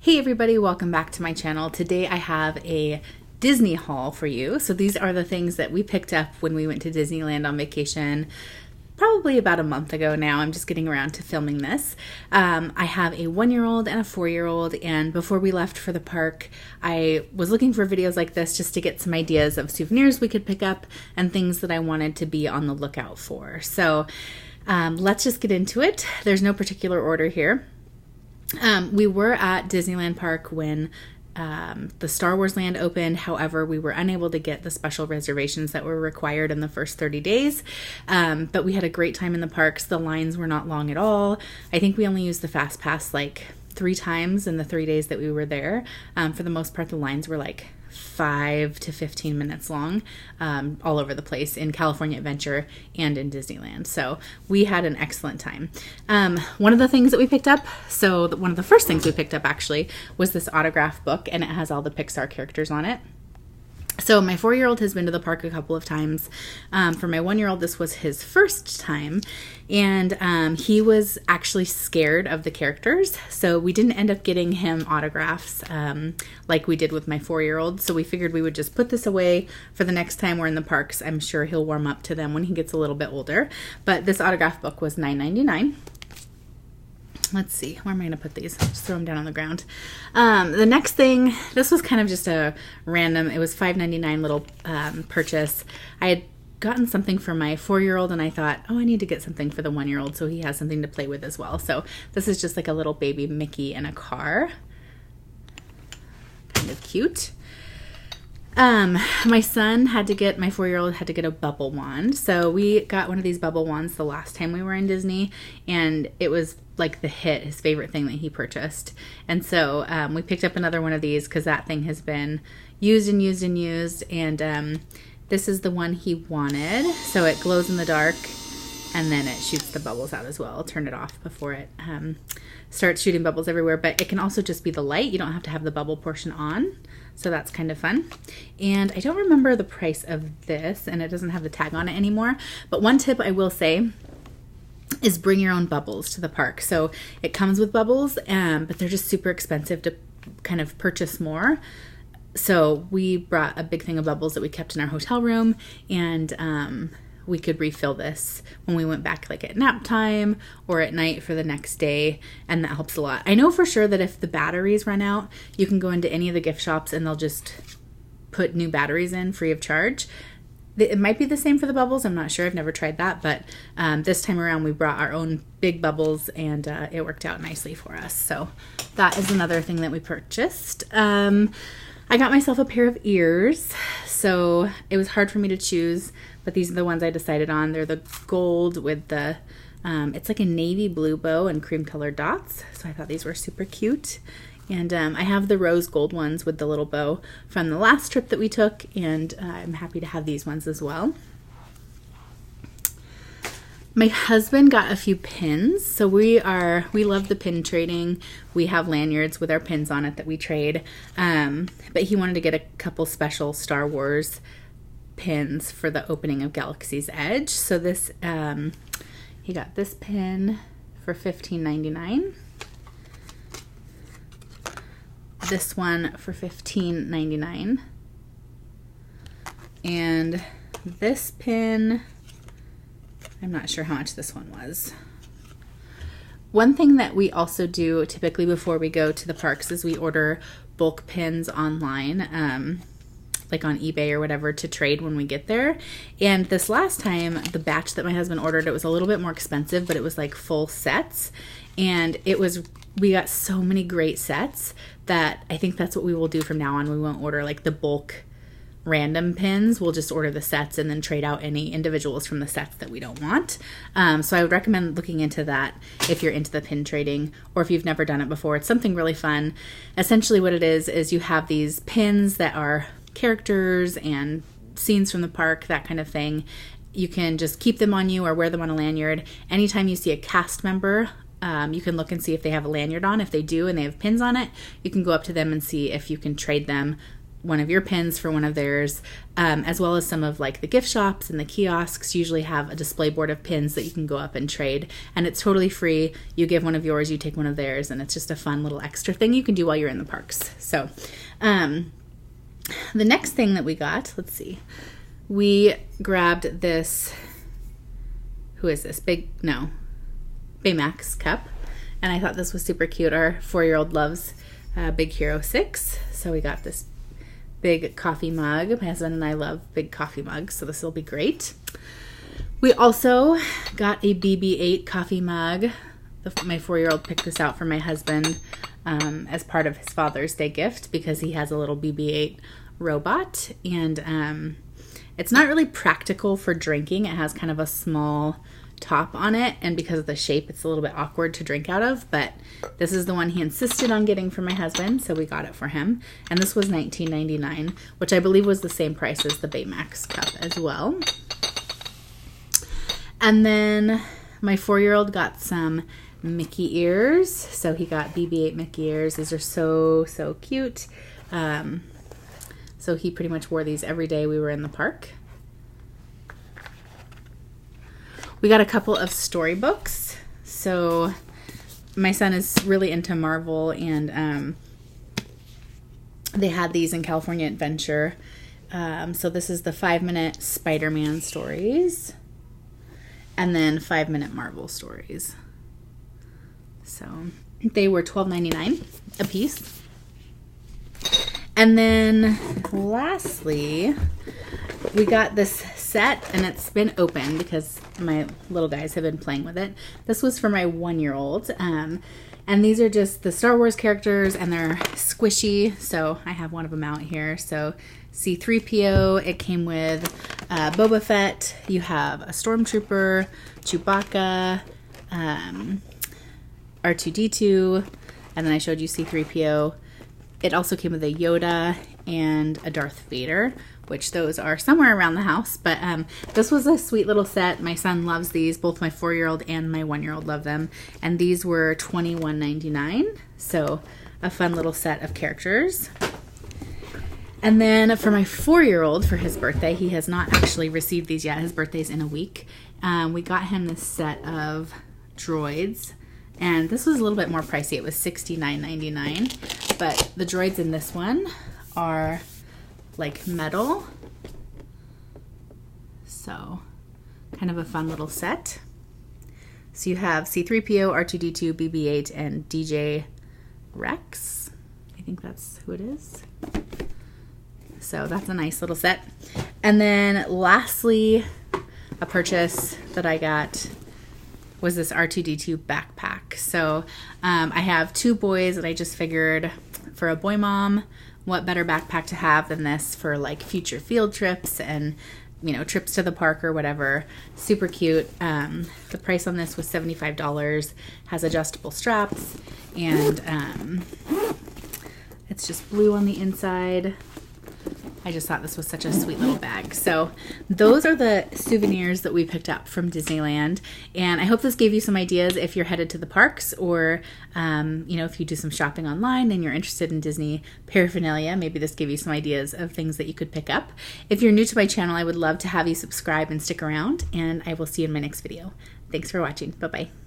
Hey everybody, welcome back to my channel. Today I have a Disney haul for you. So these are the things that we picked up when we went to Disneyland on vacation probably about a month ago now. I'm just getting around to filming this. I have a 1-year-old and a 4-year-old, and before we left for the park, I was looking for videos like this just to get some ideas of souvenirs we could pick up and things that I wanted to be on the lookout for. So let's just get into it. There's no particular order here. We were at Disneyland Park when the Star Wars land opened. However, we were unable to get the special reservations that were required in the first 30 days. But we had a great time in the parks. The lines were not long at all. I think we only used the Fast Pass like 3 times in the 3 days that we were there. For the most part, the lines were like 5 to 15 minutes long, all over the place in California Adventure and in Disneyland. So we had an excellent time. One of the things that we picked up, one of the first things we picked up actually, was this autograph book, and it has all the Pixar characters on it. So my 4-year-old has been to the park a couple of times. For my 1-year-old, this was his first time, and he was actually scared of the characters. So we didn't end up getting him autographs like we did with my 4-year-old. So we figured we would just put this away for the next time we're in the parks. I'm sure he'll warm up to them when he gets a little bit older. But this autograph book was $9.99. Let's see, where am I going to put these? Just throw them down on the ground. The next thing, this was kind of just a random, it was $5.99 little purchase. I had gotten something for my 4-year-old, and I thought, oh, I need to get something for the 1-year-old so he has something to play with as well. So this is just like a little baby Mickey in a car. Kind of cute. My 4-year-old had to get a bubble wand. So we got one of these bubble wands the last time we were in Disney, and it was like his favorite thing that he purchased. And so we picked up another one of these because that thing has been used and used and used. And this is the one he wanted. So it glows in the dark, and then it shoots the bubbles out as well. I'll turn it off before it starts shooting bubbles everywhere. But it can also just be the light. You don't have to have the bubble portion on. So that's kind of fun. And I don't remember the price of this, and it doesn't have the tag on it anymore. But one tip I will say is bring your own bubbles to the park. So it comes with bubbles, but they're just super expensive to kind of purchase more. So we brought a big thing of bubbles that we kept in our hotel room, and we could refill this when we went back like at nap time or at night for the next day, and that helps a lot. I know for sure that if the batteries run out, you can go into any of the gift shops and they'll just put new batteries in free of charge. It might be the same for the bubbles. I'm not sure. I've never tried that. But this time around, we brought our own big bubbles, and it worked out nicely for us. So that is another thing that we purchased. I got myself a pair of ears. So it was hard for me to choose, but these are the ones I decided on. They're the gold with the, it's like a navy blue bow and cream colored dots. So I thought these were super cute. And I have the rose gold ones with the little bow from the last trip that we took, and I'm happy to have these ones as well. My husband got a few pins. So we love the pin trading. We have lanyards with our pins on it that we trade. But he wanted to get a couple special Star Wars pins for the opening of Galaxy's Edge. So this, he got this pin for $15.99. This one for $15.99, and this pin, I'm not sure how much this one was. One thing that we also do typically before we go to the parks is we order bulk pins online, like on eBay or whatever, to trade when we get there. And this last time, the batch that my husband ordered, it was a little bit more expensive, but it was like full sets, and we got so many great sets that I think that's what we will do from now on. We won't order like the bulk random pins. We'll just order the sets and then trade out any individuals from the sets that we don't want. So I would recommend looking into that if you're into the pin trading, or if you've never done it before. It's something really fun. Essentially what it is you have these pins that are characters and scenes from the park, that kind of thing. You can just keep them on you or wear them on a lanyard. Anytime you see a cast member, you can look and see if they have a lanyard on. If they do and they have pins on it, you can go up to them and see if you can trade them one of your pins for one of theirs, as well as some of like the gift shops and the kiosks usually have a display board of pins that you can go up and trade, and it's totally free. You give one of yours, you take one of theirs, and it's just a fun little extra thing you can do while you're in the parks. So the next thing that we got, let's see, we grabbed this, who is this? Baymax cup. And I thought this was super cute. Our 4-year-old loves Big Hero 6. So we got this big coffee mug. My husband and I love big coffee mugs, so this will be great. We also got a BB8 coffee mug. My 4-year-old picked this out for my husband as part of his Father's Day gift because he has a little BB8 robot. And it's not really practical for drinking. It has kind of a small top on it, and because of the shape it's a little bit awkward to drink out of, but this is the one he insisted on getting for my husband, so we got it for him. And this was $19.99, which I believe was the same price as the Baymax cup as well. And then my 4-year-old got some Mickey ears, so he got BB8 Mickey ears. These are so cute. So he pretty much wore these every day we were in the park. We got a couple of storybooks. So my son is really into Marvel, and they had these in California Adventure. So this is the 5-minute Spider-Man stories, and then 5-minute Marvel stories. So they were $12.99 a piece. And then lastly, we got this set, and it's been open because my little guys have been playing with it. This was for my 1-year-old. And these are just the Star Wars characters, and they're squishy. So I have one of them out here. So C-3PO, it came with Boba Fett. You have a Stormtrooper, Chewbacca, R2-D2, and then I showed you C-3PO. It also came with a Yoda and a Darth Vader, which those are somewhere around the house. But this was a sweet little set. My son loves these. Both my 4-year-old and my 1-year-old love them. And these were $21.99. So a fun little set of characters. And then for my 4-year-old, for his birthday, he has not actually received these yet. His birthday's in a week. We got him this set of Droids. And this was a little bit more pricey. It was $69.99. But the droids in this one are like metal. So kind of a fun little set. So you have C-3PO, R2-D2, BB8, and DJ Rex. I think that's who it is. So that's a nice little set. And then lastly, a purchase that I got was this R2-D2 backpack. So I have 2 boys, and I just figured for a boy mom, what better backpack to have than this for like future field trips and, you know, trips to the park or whatever. Super cute. The price on this was $75. Has adjustable straps, and it's just blue on the inside. I just thought this was such a sweet little bag. So those are the souvenirs that we picked up from Disneyland. And I hope this gave you some ideas if you're headed to the parks, or, you know, if you do some shopping online and you're interested in Disney paraphernalia, maybe this gave you some ideas of things that you could pick up. If you're new to my channel, I would love to have you subscribe and stick around, and I will see you in my next video. Thanks for watching. Bye-bye.